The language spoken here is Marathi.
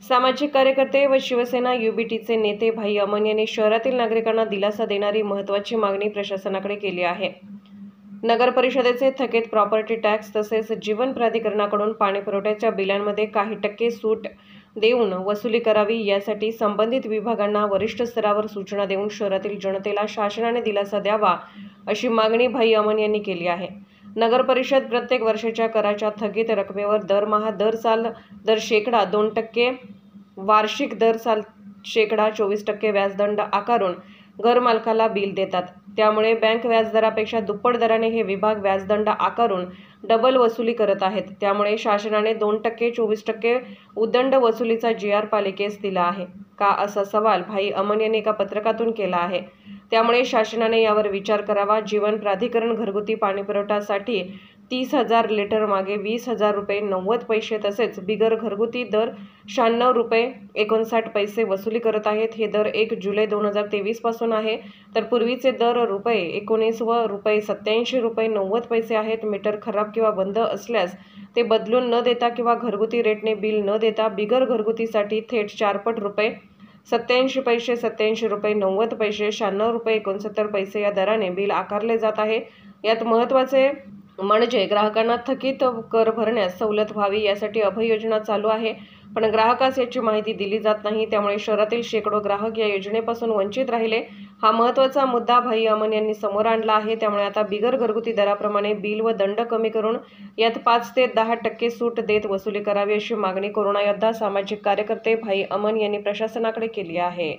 सामाजिक कार्यकर्ते व शिवसेना युबीटीचे नेते भाई अमन यांनी शहरातील नागरिकांना दिलासा देणारी महत्त्वाची मागणी प्रशासनाकडे केली आहे। नगर परिषदेचे थकीत प्रॉपर्टी टॅक्स तसेच जीवन प्राधिकरणाकडून पाणी पुरवठ्याच्या बिलांमध्ये काही टक्के सूट देऊन वसुली करावी, यासाठी संबंधित विभागांना वरिष्ठ स्तरावर सूचना देऊन शहरातील जनतेला शासनाने दिलासा द्यावा, अशी मागणी भाई अमन यांनी केली आहे। नगर परिषद प्रत्येक वर्षाच्या कराच्या थकीत रकमेवर दरमहा दर साल दर शेकडा 2%, वार्षिक दर साल शेकडा 24% व्याजदंड आकारून घरमालकाला बिल देतात। त्यामुळे बँक व्याजदरापेक्षा दुप्पट दराने हे विभाग व्याजदंड आकारून डबल वसुली करत आहेत। त्यामुळे शासनाने 2%, 24% उदंड वसुलीचा GR पालिकेस दिला आहे का, असा सवाल भाई अमन यांनी एका पत्रकातून केला आहे। त्यामुळे शासनाने यावर विचार करावा। जीवन प्राधिकरण घरगुती पाणीपुरवठ्यासाठी 30,000 लिटर मागे 20,000 रुपये 90 पैसे तसेच बिगर घरगुती दर 96 रुपये 59 पैसे वसुली करत आहेत। हे दर 1 जुलै 2023 पासून आहे, तर पूर्वीचे दर ₹19 व ₹87 रुपये 90 पैसे आहेत। मीटर खराब किंवा बंद असल्यास ते बदलून न देता किंवा घरगुती रेटने बिल न देता बिगर घरगुतीसाठी थेट 4 पट ₹87 पैसे 87 रुपये 90 पैसे 96 रुपये 69 पैसे या दराने बिल आकारले जात आहे। यात महत्त्वाचे म्हणजे ग्राहकांना थकीत कर भरण्यास सवलत व्हावी, यासाठी अभय योजना चालू आहे, पण ग्राहकास याची माहिती दिली जात नाही। त्यामुळे शहरातील शेकडो ग्राहक या योजनेपासून वंचित राहिले। हा महत्त्वाचा मुद्दा भाई अमन यांनी समोर आणला आहे। त्यामुळे आता बिगर घरगुती दराप्रमाणे बिल व दंड कमी करून यात 5 ते 10% सूट देत वसुली करावी, अशी मागणी कोरोना योद्धा सामाजिक कार्यकर्ते भाई अमन यांनी प्रशासनाकडे केली आहे।